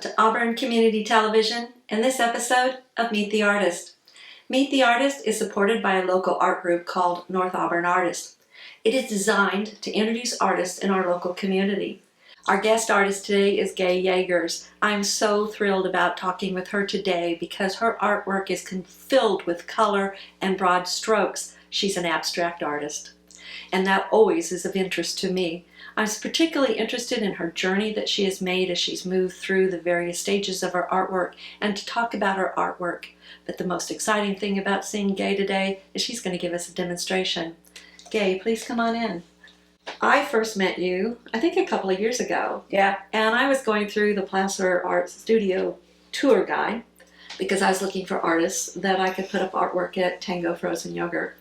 to Auburn Community Television and this episode of Meet the Artist. Meet the Artist is supported by a local art group called North Auburn Artists. It is designed to introduce artists in our local community. Our guest artist today is Gay Jegers. I'm so thrilled about talking with her today because her artwork is filled with color and broad strokes. She's an abstract artist, and that always is of interest to me. I'm particularly interested in her journey that she has made as she's moved through the various stages of her artwork and to talk about her artwork. But the most exciting thing about seeing Gay today is she's going to give us a demonstration. Gay, please come on in. I first met you, I think a couple of years ago. Yeah. And I was going through the Placer Art Studio tour guide because I was looking for artists that I could put up artwork at Tango Frozen Yogurt.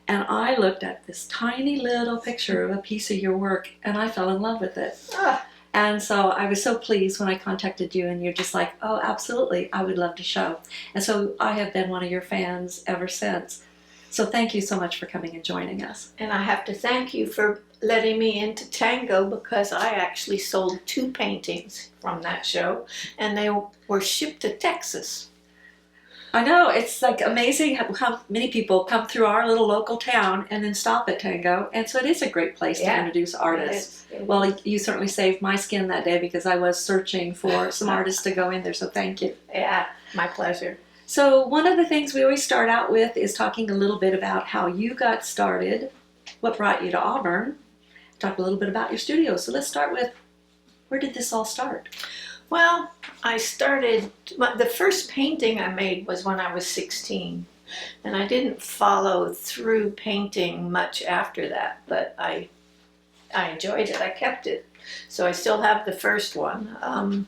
And I looked at this tiny little picture of a piece of your work and I fell in love with it. And so I was so pleased when I contacted you and you're just like, oh, absolutely, I would love to show. And so I have been one of your fans ever since. So thank you so much for coming and joining us. And I have to thank you for letting me into Tango because I actually sold 2 paintings from that show and they were shipped to Texas. I know, it's like amazing how many people come through our little local town and then stop at Tango, and so it is a great place to introduce artists. Well, you certainly saved my skin that day because I was searching for some artists to go in there, so thank you. Yeah, my pleasure. So one of the things we always start out with is talking a little bit about how you got started, what brought you to Auburn, talk a little bit about your studio. So let's start with, where did this all start? Well, I started, the first painting I made was when I was 16, and I didn't follow through painting much after that, but I enjoyed it, I kept it, so I still have the first one.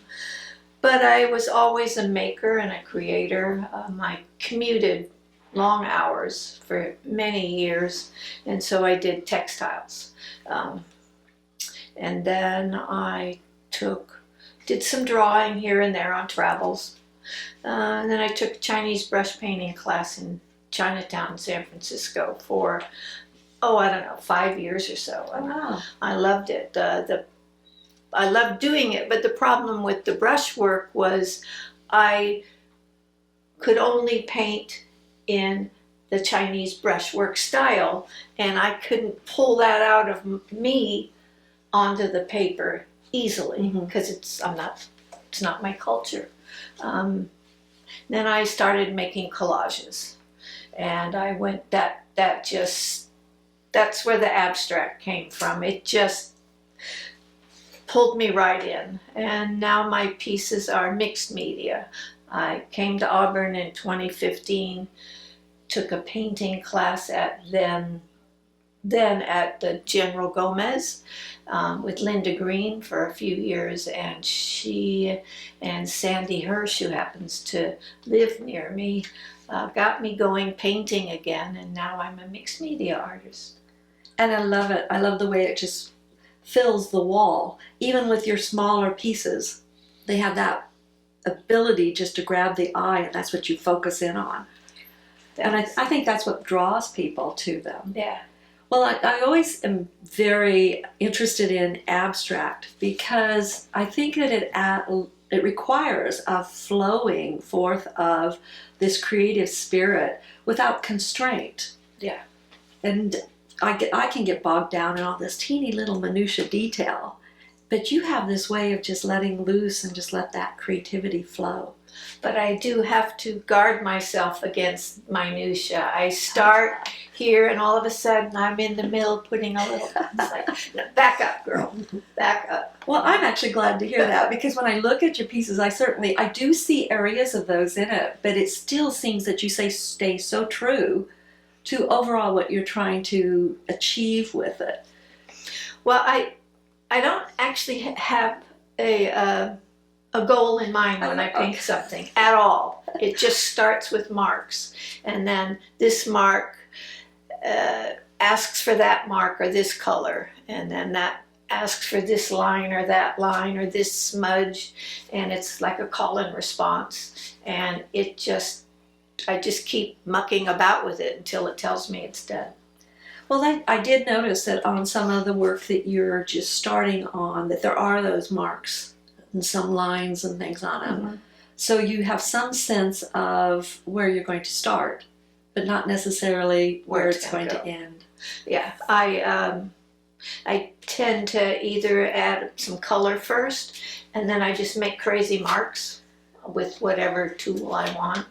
But I was always a maker and a creator. I commuted long hours for many years, and so I did textiles. And then I did some drawing here and there on travels. And then I took a Chinese brush painting class in Chinatown, San Francisco for, I don't know, 5 years or so. And Wow. I loved it. I loved doing it, but the problem with the brushwork was I could only paint in the Chinese brushwork style, and I couldn't pull that out of me onto the paper easily because it's not my culture. Then I started making collages, and I went that's where the abstract came from. It just pulled me right in, and now my pieces are mixed media. I came to Auburn in 2015, took a painting class at then at the General Gomez with Linda Green for a few years, and she and Sandy Hirsch, who happens to live near me, got me going painting again, and now I'm a mixed media artist. And I love it. I love the way it just fills the wall. Even with your smaller pieces, they have that ability just to grab the eye, and that's what you focus in on. And I think that's what draws people to them. Yeah. Well, I always am very interested in abstract because I think that it requires a flowing forth of this creative spirit without constraint. Yeah. And I can get bogged down in all this teeny little minutia detail, but you have this way of just letting loose and just let that creativity flow. But I do have to guard myself against minutia. I start here and all of a sudden I'm in the middle putting a little, it's like, no, back up, girl, back up. Well, I'm actually glad to hear that because when I look at your pieces, I do see areas of those in it, but it still seems that you stay so true to overall what you're trying to achieve with it. Well, I don't actually have a goal in mind when I paint something at all. It just starts with marks, and then this mark asks for that mark or this color, and then that asks for this line or that line or this smudge, and it's like a call and response, and I just keep mucking about with it until it tells me it's done. Well, I did notice that on some of the work that you're just starting on, that there are those marks and some lines and things on them. Mm-hmm. So you have some sense of where you're going to start, but not necessarily where it's going to end. Yeah, I tend to either add some color first, and then I just make crazy marks with whatever tool I want,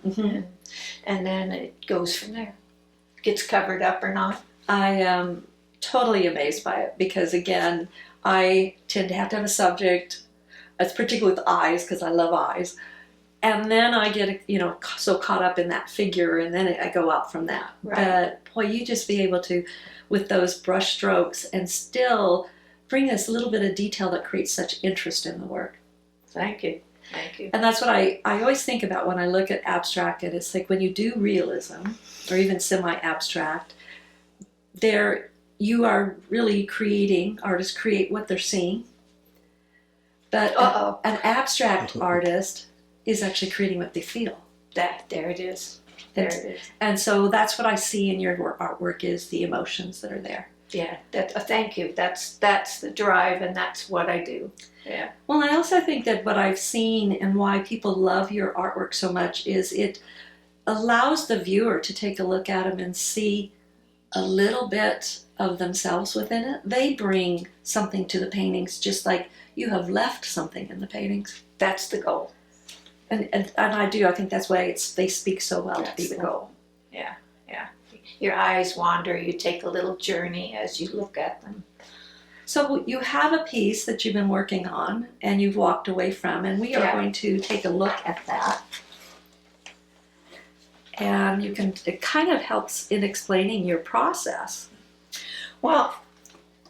and then it goes from there. Gets covered up or not. I am totally amazed by it because, again, I tend to have a subject. It's particularly with eyes because I love eyes. And then I get, so caught up in that figure, and then I go out from that. Right. But boy, you just be able to, with those brush strokes, and still bring this little bit of detail that creates such interest in the work. Thank you. Thank you. And that's what I always think about when I look at abstract. And it's like when you do realism, or even semi-abstract, there you are really creating, artists create what they're seeing. But an abstract artist is actually creating what they feel. There it is. There it is. And so that's what I see in your artwork is the emotions that are there. Yeah, thank you. That's the drive, and that's what I do. Yeah. Well, I also think that what I've seen and why people love your artwork so much is it allows the viewer to take a look at them and see a little bit of themselves within it. They bring something to the paintings, just like you have left something in the paintings. That's the goal. And I do. I think that's why they speak so well to people. That's the goal. Yeah, yeah. Your eyes wander. You take a little journey as you look at them. So you have a piece that you've been working on and you've walked away from, and we are going to take a look at that. And it kind of helps in explaining your process. Well,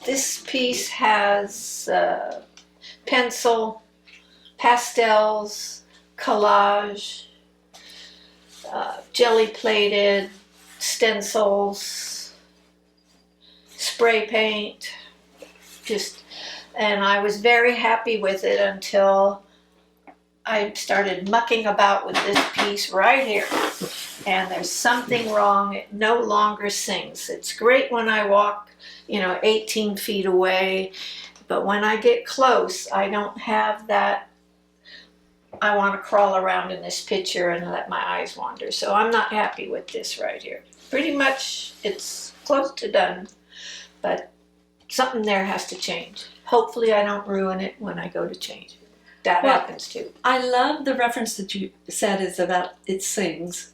this piece has pencil, pastels, collage, jelly plated, stencils, spray paint, and I was very happy with it until I started mucking about with this piece right here. And there's something wrong. It no longer sings. It's great when I walk, 18 feet away, but when I get close, I don't have that. I want to crawl around in this picture and let my eyes wander. So I'm not happy with this right here. Pretty much it's close to done, but something there has to change. Hopefully I don't ruin it when I go to change it. That happens too. I love the reference that you said is about it sings.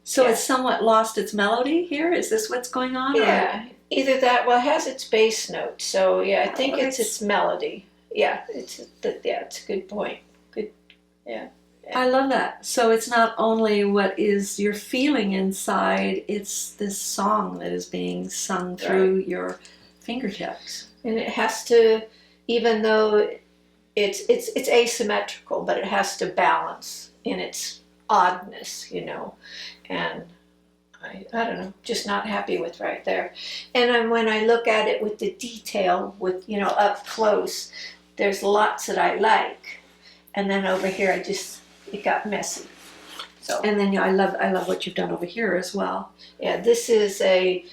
So it's somewhat lost its melody here? Is this what's going on? Yeah, either that, well, it has its bass note. So yeah, I think it's its melody. Yeah, it's a good point. Good, yeah. I love that. So it's not only what is you're feeling inside, it's this song that is being sung through your fingertips. And it has to, even though it's asymmetrical, but it has to balance in its oddness, and I don't know, just not happy with right there. And then when I look at it with the detail, with up close, there's lots that I like, and then over here it got messy. So and then I love what you've done over here as well. Yeah, this is a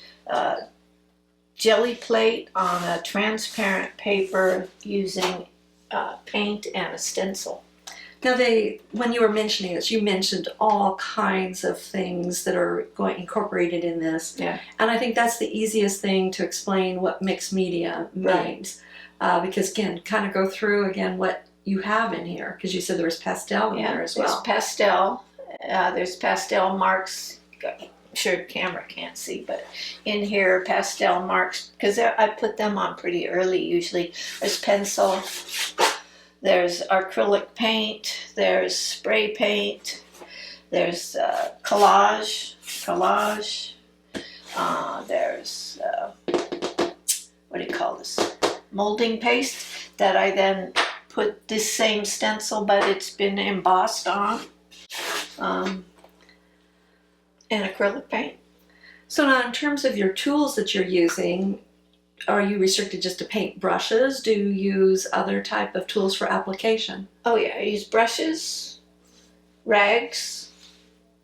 jelly plate on a transparent paper using paint and a stencil. Now, when you were mentioning this, you mentioned all kinds of things that are incorporated in this. Yeah. And I think that's the easiest thing to explain what mixed media means. Right. Because, again, kind of go through again what you have in here, because you said there was pastel in there as well. There's pastel marks. I'm sure the camera can't see, but in here, pastel marks, because I put them on pretty early usually. There's pencil. There's acrylic paint, there's spray paint, there's collage, there's, what do you call this, molding paste that I then put this same stencil, but it's been embossed on, and acrylic paint. So now in terms of your tools that you're using, are you restricted just to paint brushes? Do you use other type of tools for application? Oh yeah, I use brushes, rags,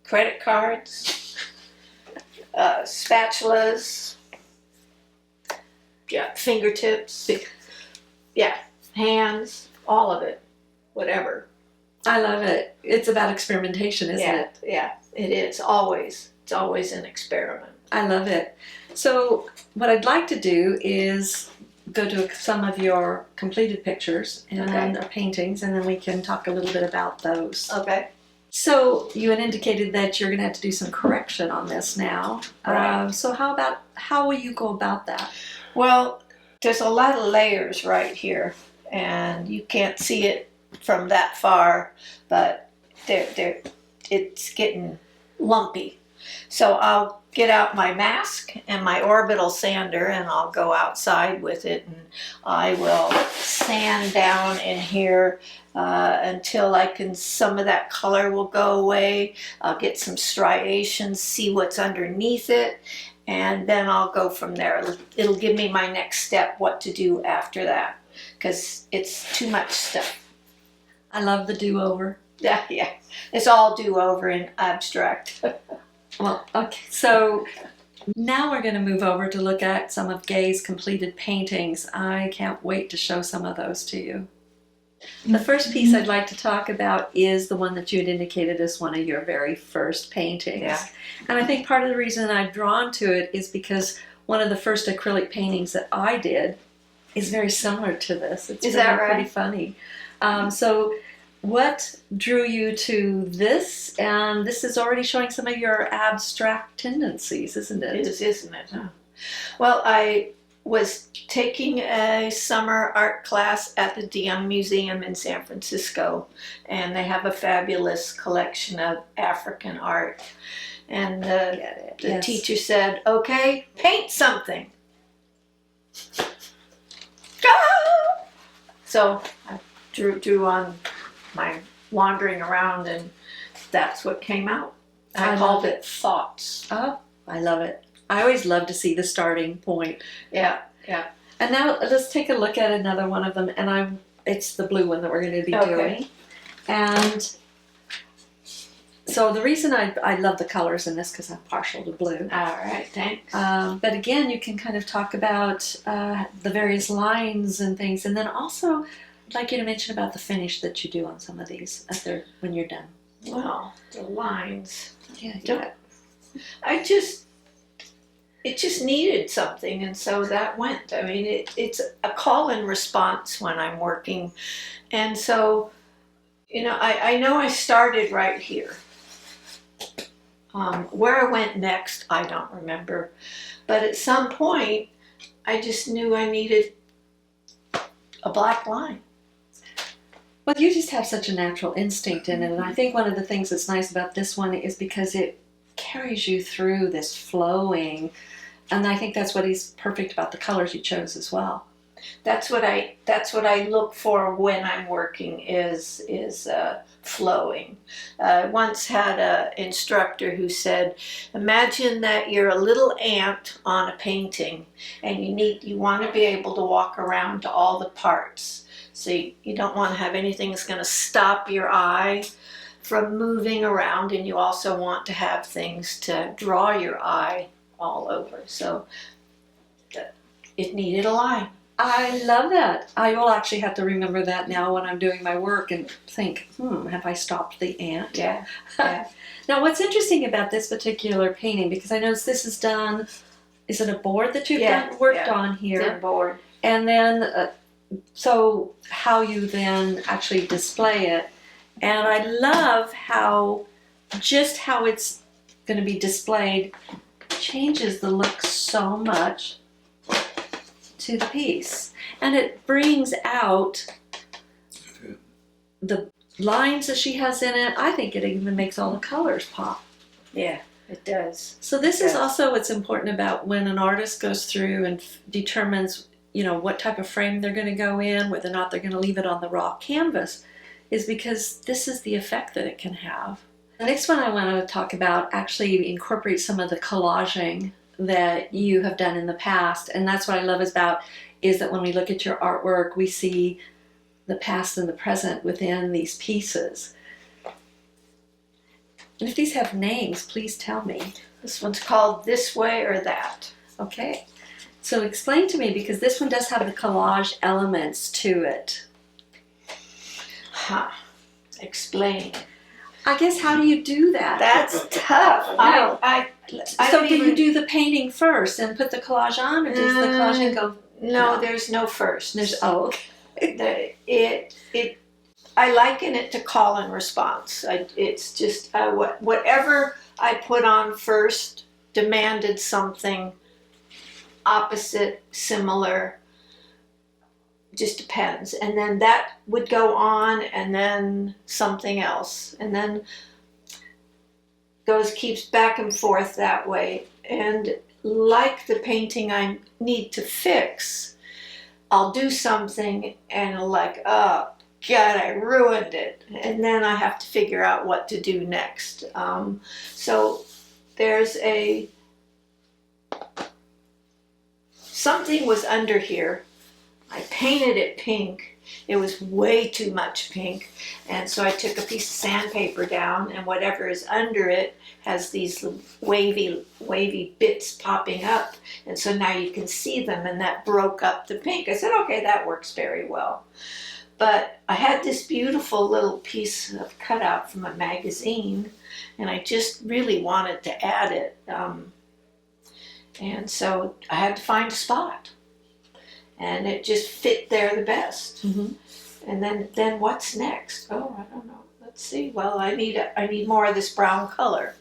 credit cards, spatulas, fingertips, hands, all of it. whatever. I love it. It's about experimentation, isn't it? Yeah, it is. Always. It's always an experiment. I love it. So what I'd like to do is go to some of your completed pictures and paintings, and then we can talk a little bit about those. Okay. So you had indicated that you're going to have to do some correction on this now. Right. So how will you go about that? Well, there's a lot of layers right here, and you can't see it from that far, but it's getting lumpy. So I'll get out my mask and my orbital sander, and I'll go outside with it, and I will sand down in here until some of that color will go away. I'll get some striations, see what's underneath it, and then I'll go from there. It'll give me my next step, what to do after that, because it's too much stuff. I love the do-over. Yeah. It's all do-over in abstract. Well, okay, so now we're going to move over to look at some of Gay's completed paintings. I can't wait to show some of those to you. The first piece I'd like to talk about is the one that you had indicated as one of your very first paintings. Yeah. And I think part of the reason I'm drawn to it is because one of the first acrylic paintings that I did is very similar to this. It's Is that right? Pretty funny. So what drew you to this? And this is already showing some of your abstract tendencies, isn't it? It is, isn't it? Huh? Well, I was taking a summer art class at the DeYoung Museum in San Francisco, and they have a fabulous collection of African art. And the teacher said, "Okay, paint something." So I drew on my wandering around, and that's what came out. I called it Thoughts. Oh, I love it. I always love to see the starting point. Yeah. And now let's take a look at another one of them, and it's the blue one that we're going to be doing. And so the reason I love the colors in this, because I'm partial to blue. All right, thanks. But again, you can kind of talk about the various lines and things, and then also I'd like you to mention about the finish that you do on some of these when you're done. Well, the lines. Yeah. It just needed something, and so that went. I mean, it's a call and response when I'm working, and so, I know I started right here. Where I went next, I don't remember, but at some point, I just knew I needed a black line. Well, you just have such a natural instinct in it, and I think one of the things that's nice about this one is because it carries you through this flowing, and I think that's what is perfect about the colors you chose as well. That's what I look for when I'm working is flowing. I once had an instructor who said, imagine that you're a little ant on a painting, and you want to be able to walk around to all the parts. So you don't want to have anything that's going to stop your eye from moving around, and you also want to have things to draw your eye all over. So it needed a line. I love that. I will actually have to remember that now when I'm doing my work and think, have I stopped the ant? Yeah. Now, what's interesting about this particular painting, because I noticed this is done, is it a board that you've worked on here? It's a board. And then, so how you then actually display it. And I love how it's going to be displayed changes the look so much to the piece, and it brings out the lines that she has in it. I think it even makes all the colors pop. Yeah, it does. So this is also what's important about when an artist goes through and determines, what type of frame they're going to go in, whether or not they're going to leave it on the raw canvas, is because this is the effect that it can have. The next one I want to talk about actually incorporates some of the collaging that you have done in the past, and that's what I love is that when we look at your artwork, we see the past and the present within these pieces. And if these have names, please tell me. This one's called This Way or That. Okay, so explain to me, because this one does have the collage elements to it. Explain. I guess, how do you do that? That's tough. I So don't do you even- do the painting first and put the collage on, or does the collage go? No, there's no first. Okay. I liken it to call and response. It's just whatever I put on first demanded something opposite, similar, just depends. And then that would go on, and then something else, and then keeps back and forth that way. And like the painting I need to fix, I'll do something and like, oh God, I ruined it. And then I have to figure out what to do next. So there's something was under here. I painted it pink. It was way too much pink. And so I took a piece of sandpaper down, and whatever is under it has these wavy bits popping up. And so now you can see them, and that broke up the pink. I said, okay, that works very well. But I had this beautiful little piece of cutout from a magazine, and I just really wanted to add it. And so I had to find a spot. And it just fit there the best. Mm-hmm. And then what's next? Oh, I don't know. Let's see. Well, I need more of this brown color.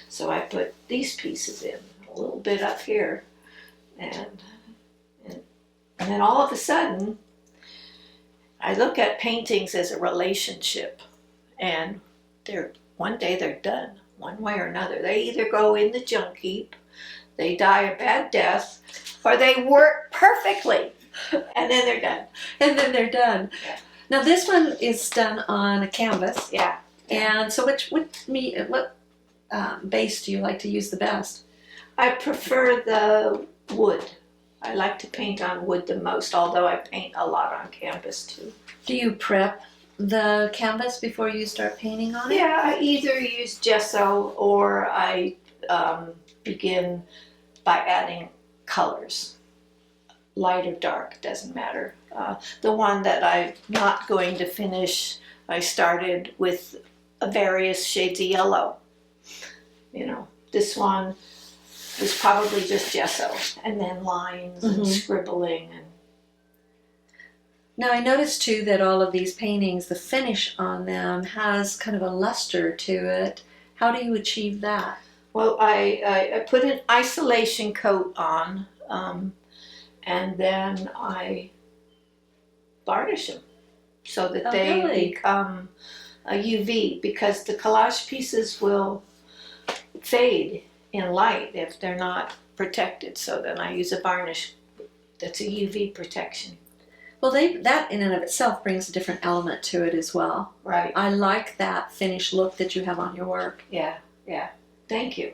So I put these pieces in, a little bit up here. And then all of a sudden, I look at paintings as a relationship. And one day they're done, one way or another. They either go in the junk heap, they die a bad death, or they work perfectly. And then they're done. And then they're done. Yeah. Now this one is done on a canvas. Yeah. And so what base do you like to use the best? I prefer the wood. I like to paint on wood the most, although I paint a lot on canvas too. Do you prep the canvas before you start painting on it? Yeah, I either use gesso or I begin by adding colors. Light or dark, doesn't matter. The one that I'm not going to finish, I started with various shades of yellow. You know, this one was probably just gesso, and then lines and scribbling. And now I noticed too that all of these paintings, the finish on them has kind of a luster to it. How do you achieve that? well, I put an isolation coat on. And then I varnish them so that they become a UV, because the collage pieces will fade in light if they're not protected. So then I use a varnish that's a UV protection. Well, that in and of itself brings a different element to it as well. Right. I like that finished look that you have on your work. Yeah. Thank you.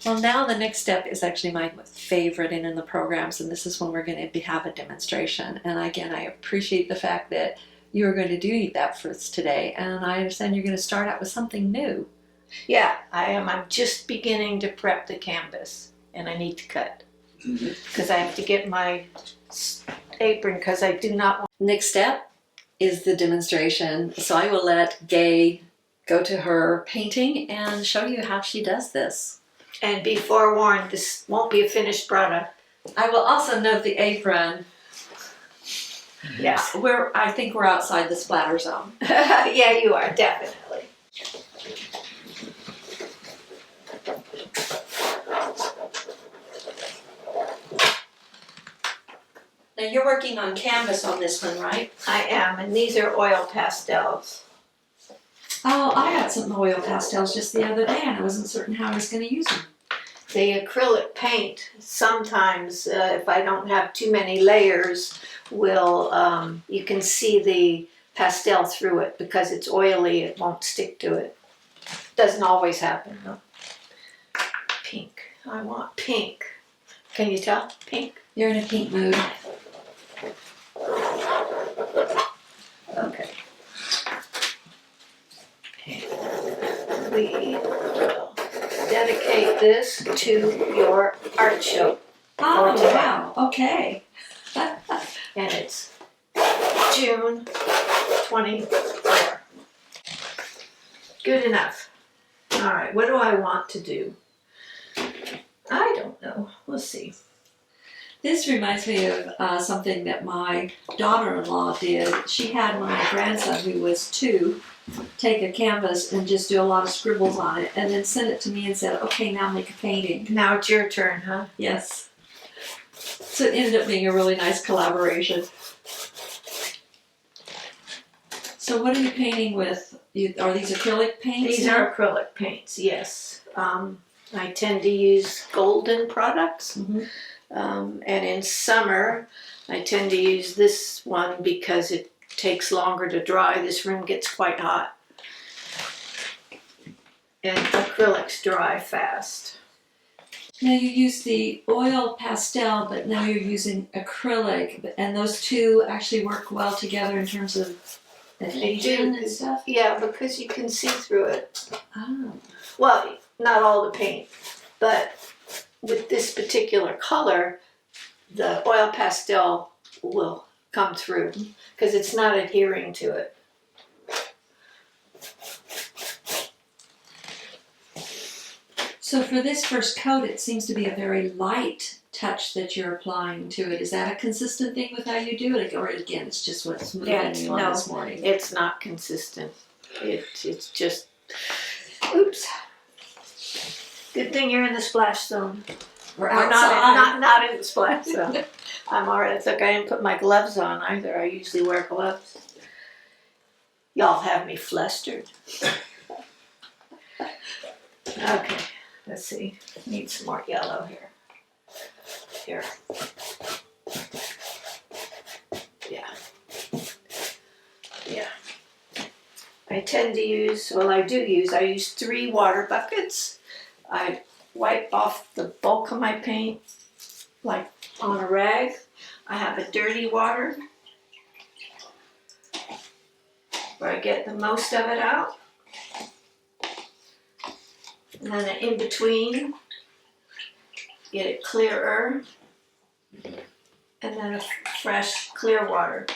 Well, now the next step is actually my favorite in the programs, and this is when we're going to have a demonstration. And again, I appreciate the fact that you're going to do that for us today, and I understand you're going to start out with something new. Yeah, I am. I'm just beginning to prep the canvas, and I need to cut because I have to get my apron because I do not want. Next step is the demonstration, so I will let Gay go to her painting and show you how she does this. And be forewarned, this won't be a finished product. I will also note the apron. Yes. I think we're outside the splatter zone. Yeah, you are, definitely. Now you're working on canvas on this one, right? I am, and these are oil pastels. Oh, I had some oil pastels just the other day and I wasn't certain how I was going to use them. The acrylic paint, sometimes if I don't have too many layers, you can see the pastel through it because it's oily, it won't stick to it. Doesn't always happen though. Pink, I want pink. Can you tell? Pink. You're in a pink mood. Okay. We will dedicate this to your art show. Oh, wow. Okay. And it's June 24. Good enough. All right, what do I want to do? I don't know. We'll see. This reminds me of something that my daughter-in-law did. She had my grandson, who was 2, take a canvas and just do a lot of scribbles on it, and then send it to me and said, "Okay, now make a painting." Now it's your turn, huh? Yes. So it ended up being a really nice collaboration. So what are you painting with? Are these acrylic paints? These are acrylic paints, yes. I tend to use golden products. Mhm. And in summer, I tend to use this one because it takes longer to dry. This room gets quite hot. And acrylics dry fast. Now you use the oil pastel, but now you're using acrylic, and those two actually work well together in terms of adhesion and stuff? Yeah, because you can see through it. Oh. Well, not all the paint, but with this particular color, the oil pastel will come through because it's not adhering to it. So for this first coat, it seems to be a very light touch that you're applying to it. Is that a consistent thing with how you do it? Or again, it's just what's moving you on this morning? It's not consistent. It's just, oops. Good thing you're in the splash zone. Or Not outside. not in the splash zone. I'm alright. It's like I didn't put my gloves on either. I usually wear gloves. Y'all have me flustered. Okay, let's see. Need some more yellow here. Here. Yeah. Yeah. I tend to use, I use 3 water buckets. I wipe off the bulk of my paint like on a rag. I have a dirty water where I get the most of it out. And then in between, get it clearer. And then a fresh clear water.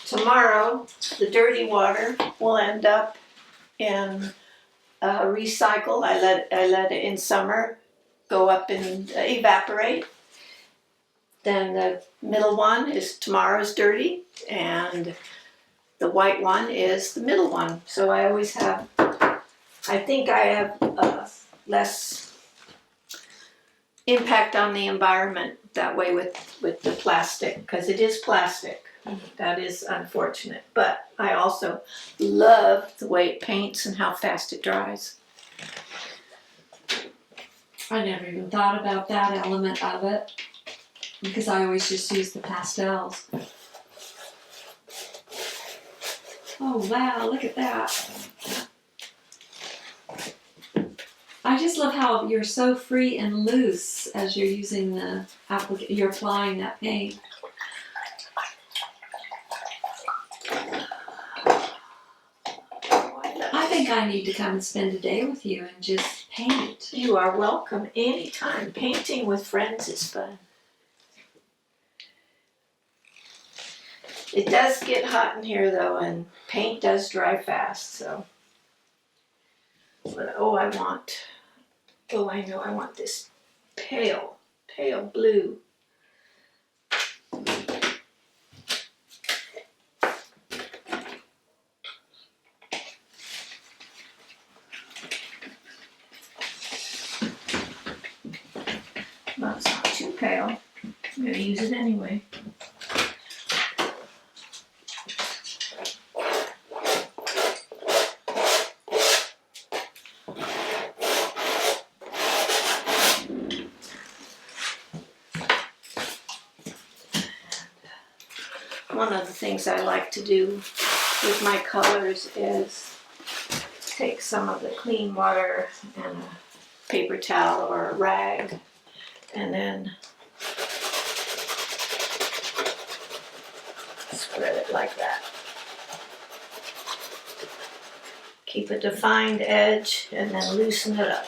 Tomorrow, the dirty water will end up in recycle. I let it in summer go up and evaporate. Then the middle one is tomorrow's dirty, and the white one is the middle one. So I always have, I think I have less impact on the environment that way with the plastic, because it is plastic. That is unfortunate, but I also love the way it paints and how fast it dries. I never even thought about that element of it, because I always just use the pastels. Oh wow, look at that. I just love how you're so free and loose as you're using you're applying that paint. I think I need to come and spend a day with you and just paint. You are welcome anytime. Painting with friends is fun. It does get hot in here though, and paint does dry fast, so. But I know, I want this pale blue. Well, it's not too pale. I'm gonna use it anyway. One of the things I like to do with my colors is take some of the clean water and a paper towel or a rag, and then spread it like that. Keep a defined edge and then loosen it up.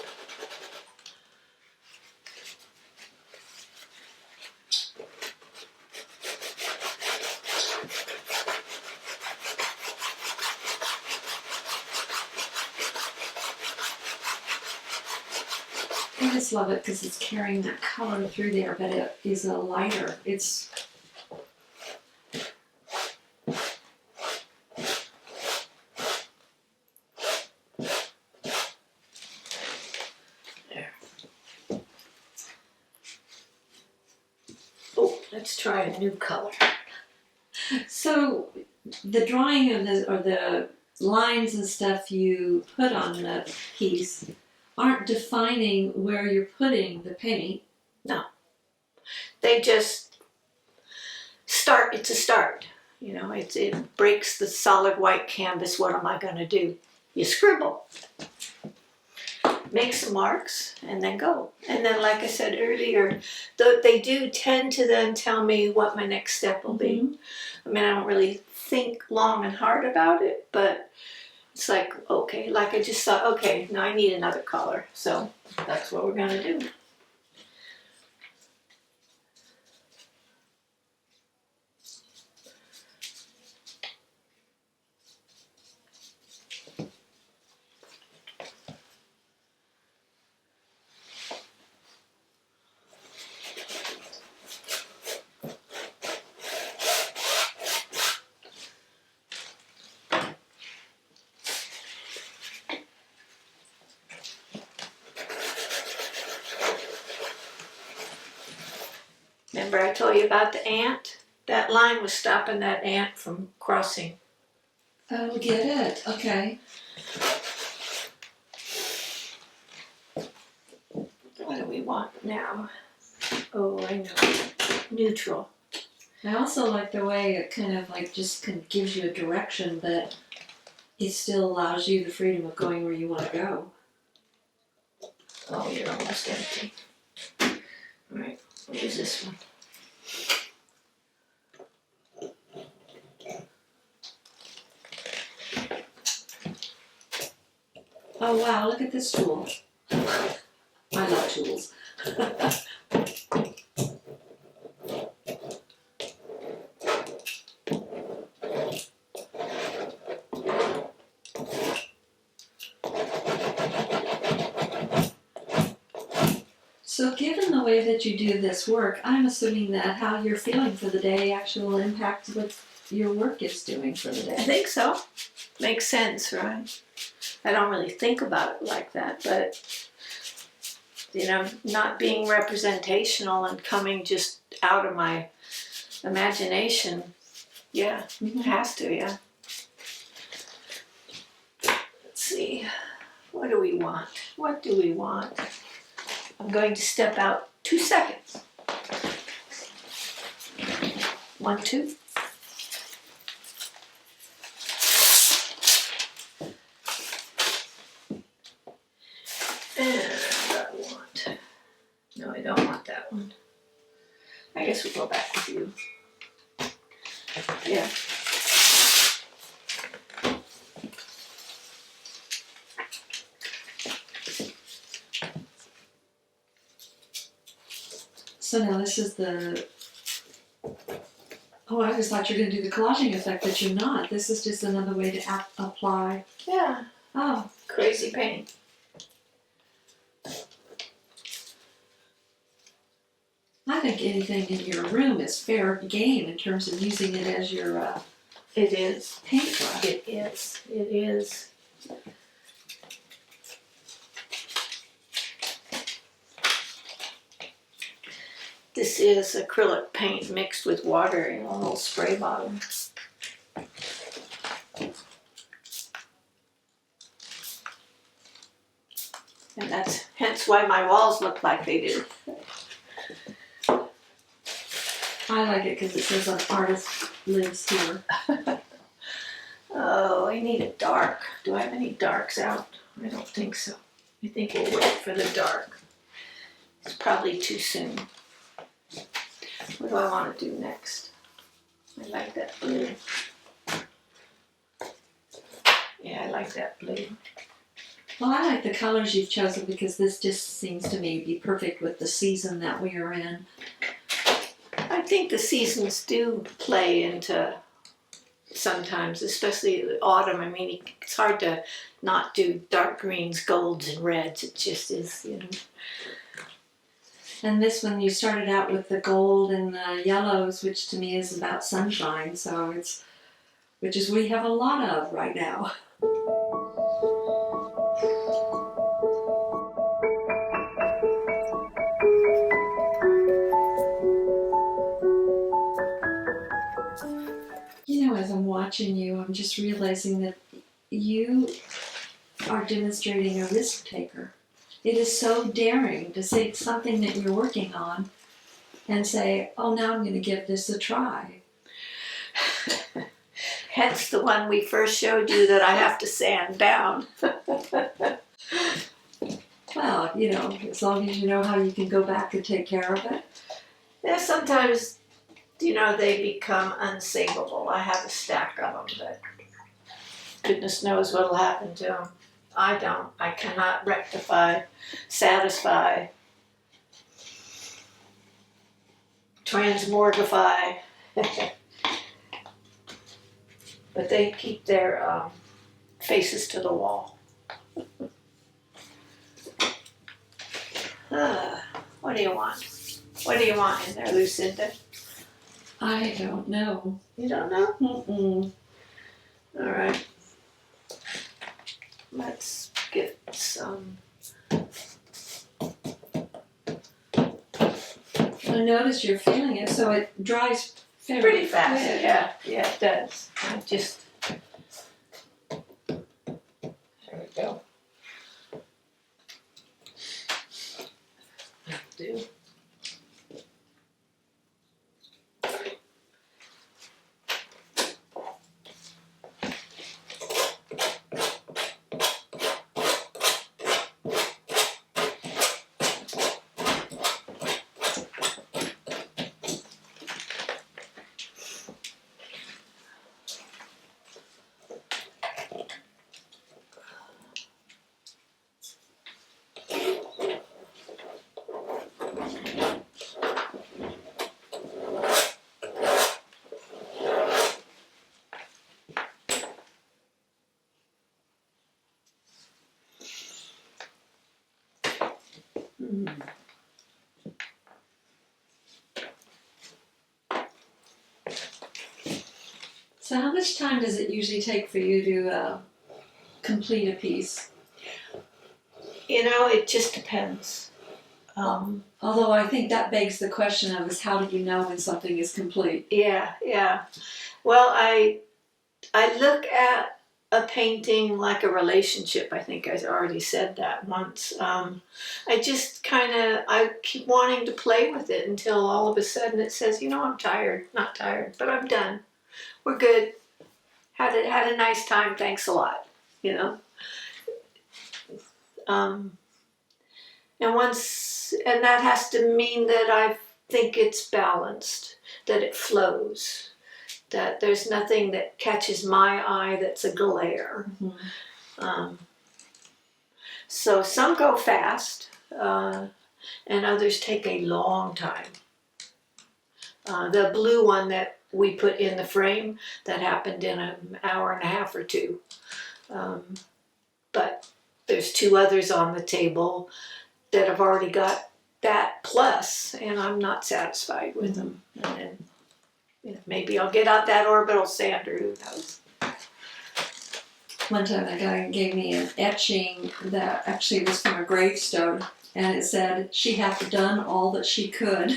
just love it because it's carrying that color through there, but it is a lighter. It's there. Oh, let's try a new color. so the drawing of the lines and stuff you put on the piece aren't defining where you're putting the paint. They just start. It's a start. You know, it breaks the solid white canvas. What am I going to do? You scribble, make some marks, and then go. And then, like I said earlier, they do tend to then tell me what my next step will be. Mm-hmm. I mean, I don't really think long and hard about it, but it's like, okay, like I just thought, okay, now I need another color. So that's what we're going to do. Remember I told you about the ant? That line was stopping that ant from crossing. Oh, get it. Okay. What do we want now? Oh, I know. Neutral. I also like the way it kind of like just kind of gives you a direction, but it still allows you the freedom of going where you want to go. Oh, you're almost empty. All right, we'll use this one. Oh wow, look at this tool. I love tools. So given the way that you do this work, I'm assuming that how you're feeling for the day actually impacts what your work is doing for the I day. think so. Makes sense, right? I don't really think about it like that, but you know, not being representational and coming just out of my imagination, yeah, it has to, yeah. Let's see, what do we want? What do we want? I'm going to step out 2 seconds. 1, 2. And I want, no, I don't want that one. I guess we'll go back with you. Yeah. So now this is the, oh, I just thought you were going to do the collaging effect, but you're not. This is just another way to apply. Yeah. Oh, Crazy paint. I think anything in your room is fair game in terms of using it as your It is. paintbrush. It is. It is. This is acrylic paint mixed with water in a little spray bottle. And that's hence why my walls look like they do. I like it because it says an artist lives here. Oh, I need it dark. Do I have any darks out? I don't think so. I think we'll wait for the dark. It's probably too soon. What do I want to do next? I like that blue. Yeah, I like that blue. Well, I like the colors you've chosen because this just seems to me to be perfect with the season that we are in. I think the seasons do play into sometimes, especially the autumn. I mean, it's hard to not do dark greens, golds, and reds. It just is, you know. And this one you started out with the gold and the yellows, which to me is about sunshine. So which is we have a lot of right now. You know, as I'm watching you, I'm just realizing that you are demonstrating a risk taker. It is so daring to take something that you're working on and say, oh, now I'm going to give this a try. Hence the one we first showed you that I have to sand down. Well, you know, as long as you know how you can go back and take care of it. Yeah, sometimes, you know, they become unsavable. I have a stack of them, but goodness knows what will happen to them. I don't. I cannot rectify, satisfy, transmorgify. But they keep their faces to the wall. What do you want? What do you want in there, Lucinda? I don't know. You don't know? Mm-mm. All right. Let's get some. I noticed you're feeling it, so it dries fairly Pretty fast. quick. Yeah, it does. I just. There we go. That'll do. So how much time does it usually take for you to complete a piece? You know, it just depends. Although I think that begs the question of is how do you know when something is complete? Yeah. Well, I look at a painting like a relationship. I think I already said that once. I just I keep wanting to play with it until all of a sudden it says, you know, I'm tired. Not tired, but I'm done. We're good. Had a nice time. Thanks a lot. You know. And that has to mean that I think it's balanced, that it flows, that there's nothing that catches my eye that's a glare. Mm-hmm. So some go fast, and others take a long time. The blue one that we put in the frame, that happened in an hour and a half or two. But there's two others on the table that have already got that plus, and I'm not satisfied with them. And then maybe I'll get out that orbital sander, who knows. One time a guy gave me an etching that actually was from a gravestone, and it said she had done all that she could.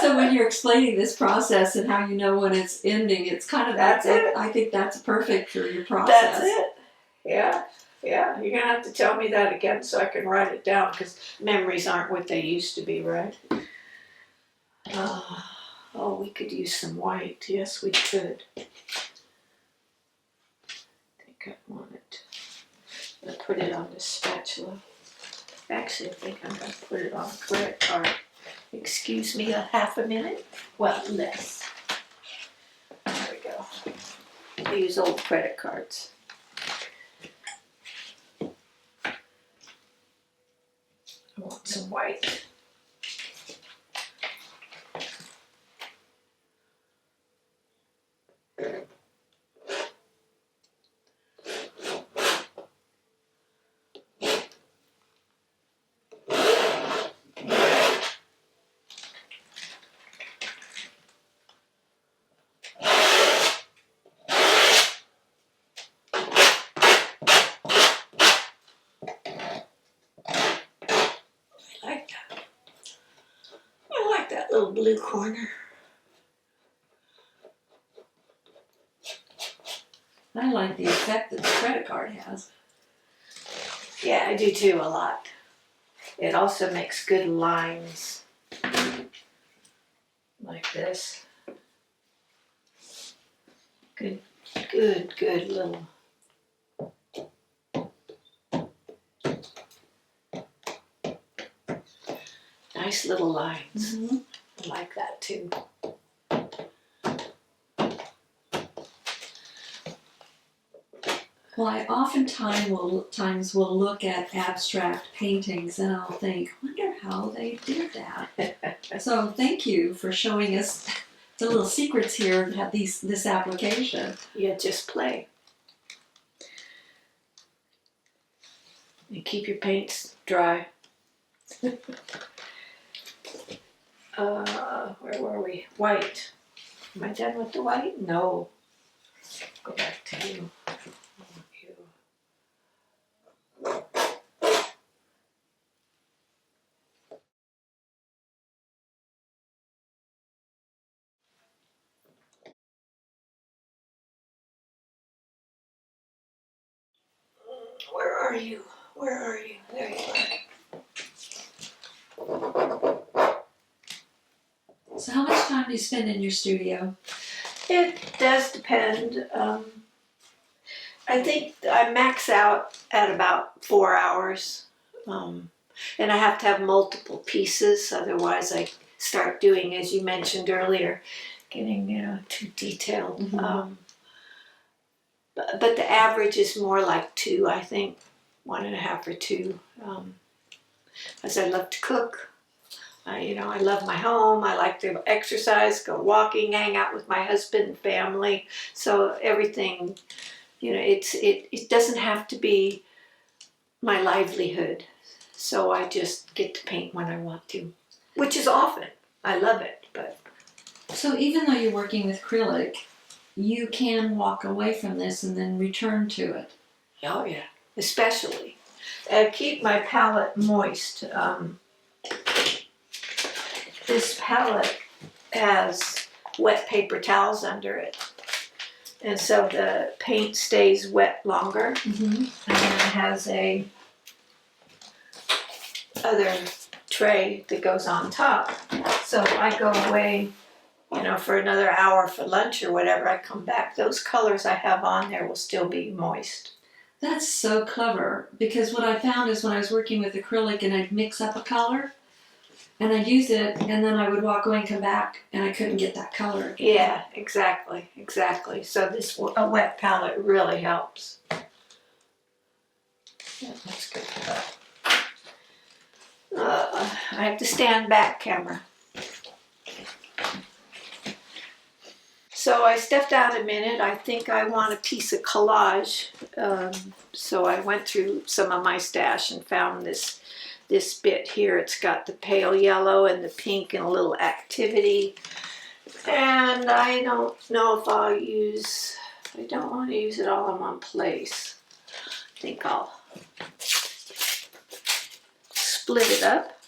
So when you're explaining this process and how you know when it's ending, it's kind of That's it. I think that's perfect for your process. That's it. Yeah. You're gonna have to tell me that again so I can write it down, because memories aren't what they used to be, right? Oh, we could use some white. Yes, we could. I think I want it. I'm gonna put it on this spatula. Actually, I think I'm gonna put it on a credit card. Excuse me a half a minute? Well, less. There we go. I use old credit cards. I want some white. little blue corner. I like the effect that the credit card has. Yeah, I do too, a lot. It also makes good lines. Like this. Good little. Nice little lines. Mm-hmm. I like that too. Well, I oftentimes will look at abstract paintings and I'll think, wonder how they did that. So thank you for showing us the little secrets here that have this application. Yeah, just play. And keep your paints dry. Where were we? White. Am I done with the white? No. Go back to you. Where are you? Where are you? There you are. So how much time do you spend in your studio? It does depend. I think I max out at about 4 hours. And I have to have multiple pieces, otherwise I start doing, as you mentioned earlier, getting too detailed. Mm-hmm. But the average is more like 2, I think, 1.5 or 2. As I love to cook. I love my home. I like to exercise, go walking, hang out with my husband, family. So everything, it doesn't have to be my livelihood. So I just get to paint when I want to, which is often. I love it, but. So even though you're working with acrylic, you can walk away from this and then return to it. Oh yeah, especially. Keep my palette moist. This palette has wet paper towels under it. And so the paint stays wet longer. Mm-hmm. And then it has a other tray that goes on top. So if I go away, for another hour for lunch or whatever, I come back, those colors I have on there will still be moist. That's so clever, because what I found is when I was working with acrylic and I'd mix up a color and I'd use it and then I would walk away and come back and I couldn't get that color again. Yeah, exactly. So a wet palette really helps. Yeah, that's good. I have to stand back, camera. So I stepped out a minute. I think I want a piece of collage. So I went through some of my stash and found this bit here. It's got the pale yellow and the pink and a little activity. And I don't know if I don't want to use it all in one place. I think I'll split it up.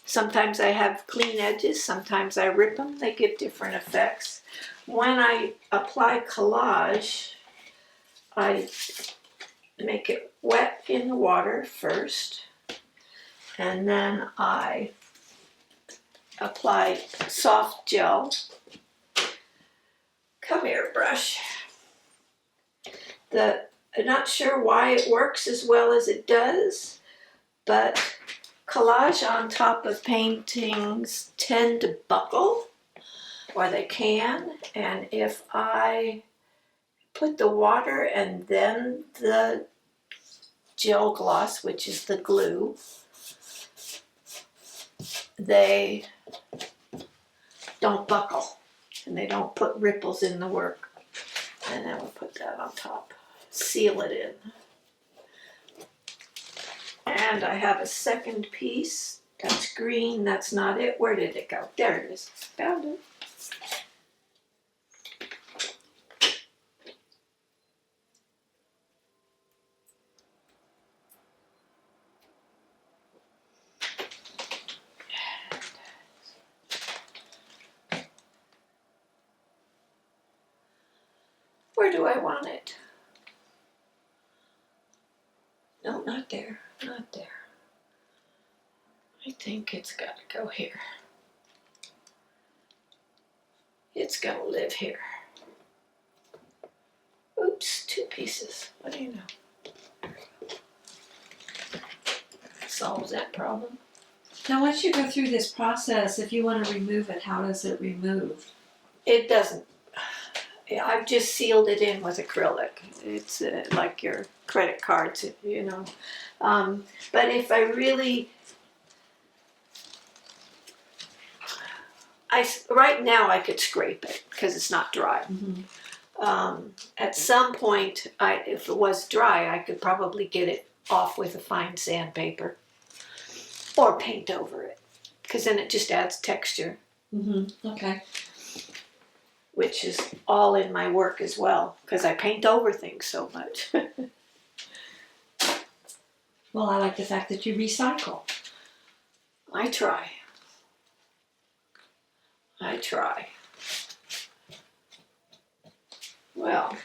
Sometimes I have clean edges, sometimes I rip them. They give different effects. When I apply collage, I make it wet in the water first, and then I apply soft gel. Come here, brush. I'm not sure why it works as well as it does, but collage on top of paintings tend to buckle, or they can, and if I put the water and then the gel gloss, which is the glue, they don't buckle and they don't put ripples in the work. And then we'll put that on top, seal it in. And I have a second piece. That's green. That's not it. Where did it go? There it is. Found it. do I want it? No, not there. Not there. I think it's got to go here. It's got to live here. Oops, 2 pieces. What do you know? Solves that problem. Now, once you go through this process, if you want to remove it, how does it remove? It doesn't. I've just sealed it in with acrylic. It's like your credit cards, you know. But if I really, right now I could scrape it because it's not dry. Mm-hmm. At some point, if it was dry, I could probably get it off with a fine sandpaper or paint over it, because then it just adds texture. Mm-hmm. Okay. Which is all in my work as well, because I paint over things so much. Well, I like the fact that you recycle. I try. I try. Well,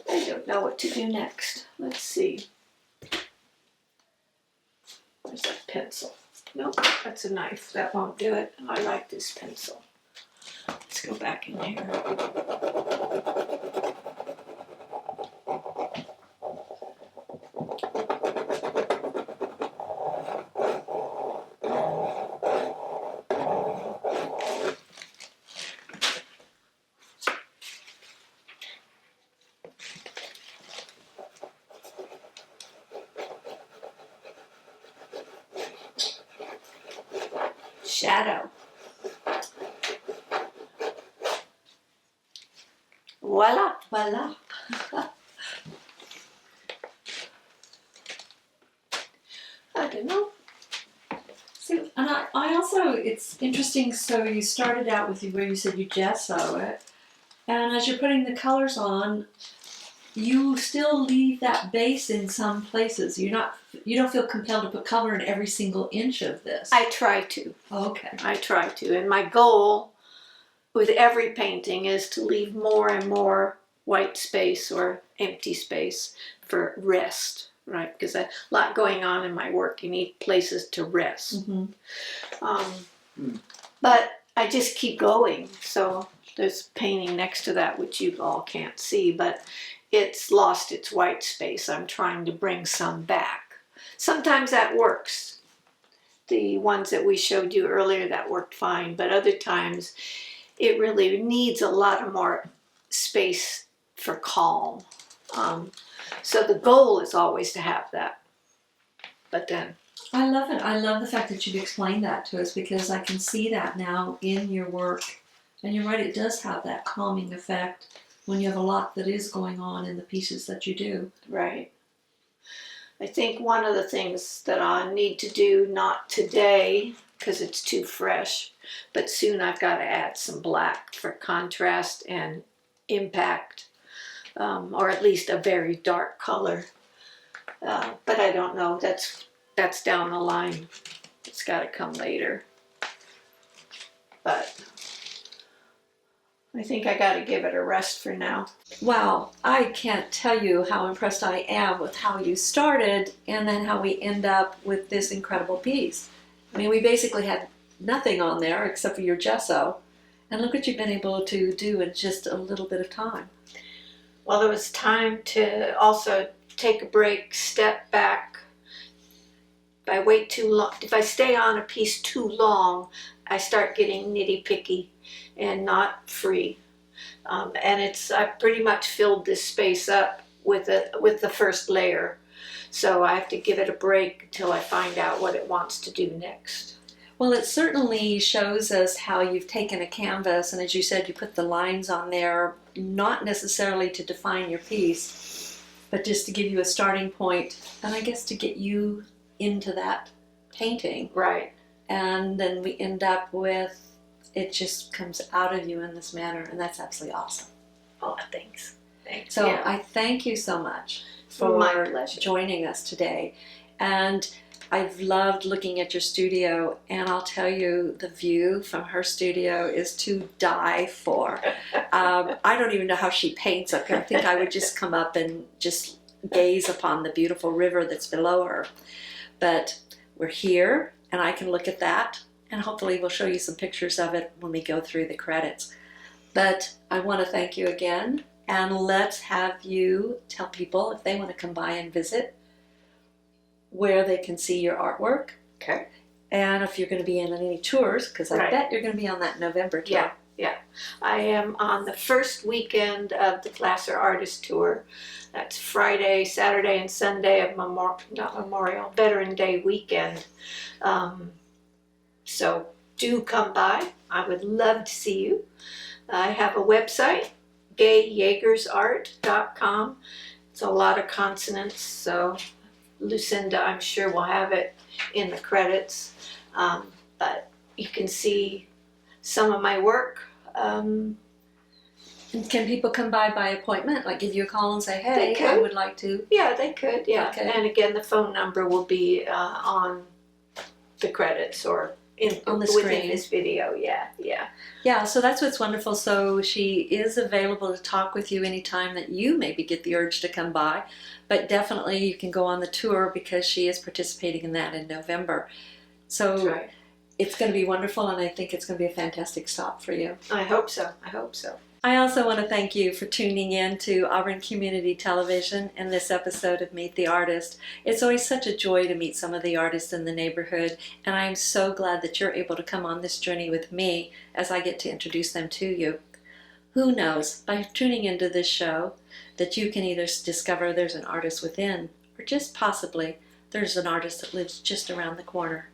I don't know what to do next. Let's see. Where's that pencil? Nope, that's a knife. That won't do it. I like this pencil. Let's go back in here. Shadow. Voila. Voila. I don't know. So, and I also, it's interesting, so you started out with where you said you gesso it, and as you're putting the colors on, you still leave that base in some places. You don't feel compelled to put color in every single inch of this. I try to. Okay. I try to. And my goal with every painting is to leave more and more white space or empty space for rest, right? Because a lot going on in my work. You need places to rest. Mm-hmm. But I just keep going. So there's painting next to that, which you all can't see, but it's lost its white space. I'm trying to bring some back. Sometimes that works. The ones that we showed you earlier, that worked fine, but other times it really needs a lot of more space for calm. So the goal is always to have that. But then I love it. I love the fact that you've explained that to us, because I can see that now in your work. And you're right, it does have that calming effect when you have a lot that is going on in the pieces that you do. right. I think one of the things that I need to do, not today because it's too fresh, but soon I've got to add some black for contrast and impact, or at least a very dark color. But I don't know, that's down the line. It's got to come later. But I think I got to give it a rest for now. Wow, I can't tell you how impressed I am with how you started and then how we end up with this incredible piece. I mean, we basically had nothing on there except for your gesso, and look what you've been able to do in just a little bit of time. Well, there was time to also take a break, step back. If I wait too long, if I stay on a piece too long, I start getting nitty-picky and not free. And I pretty much filled this space up with the first layer. So I have to give it a break until I find out what it wants to do next. Well, it certainly shows us how you've taken a canvas, and as you said, you put the lines on there, not necessarily to define your piece, but just to give you a starting point, and I guess to get you into that painting. Right. And then we end up with, it just comes out of you in this manner, and that's absolutely awesome. Oh, thanks. Thanks. So I thank you so much for my pleasure. joining us today. And I've loved looking at your studio, and I'll tell you, the view from her studio is to die for. I don't even know how she paints up here. I think I would just come up and just gaze upon the beautiful river that's below her. But we're here, and I can look at that, and hopefully we'll show you some pictures of it when we go through the credits. But I want to thank you again, and let's have you tell people, if they want to come by and visit, where they can see your artwork. Okay. And if you're going to be in any tours, because I bet you're going to be on that November tour. Yeah. I am on the first weekend of the Glasser Artist Tour. That's Friday, Saturday, and Sunday of Veteran Day weekend. So do come by. I would love to see you. I have a website, gayjegersart.com. It's a lot of consonants, so Lucinda, I'm sure, will have it in the credits. But you can see some of my work. And can people come by appointment? Like give you a call and say, hey, They could. I would like to. Yeah, they could, yeah. Okay. And again, the phone number will be on the credits or On the within screen. this video, yeah. Yeah, so that's what's wonderful. So she is available to talk with you anytime that you maybe get the urge to come by. But definitely you can go on the tour because she is participating in that in November. So That's right. it's going to be wonderful, and I think it's going to be a fantastic stop for you. I hope so. I also want to thank you for tuning in to Auburn Community Television and this episode of Meet the Artist. It's always such a joy to meet some of the artists in the neighborhood, and I am so glad that you're able to come on this journey with me as I get to introduce them to you. Who knows, by tuning into this show, that you can either discover there's an artist within, or just possibly there's an artist that lives just around the corner.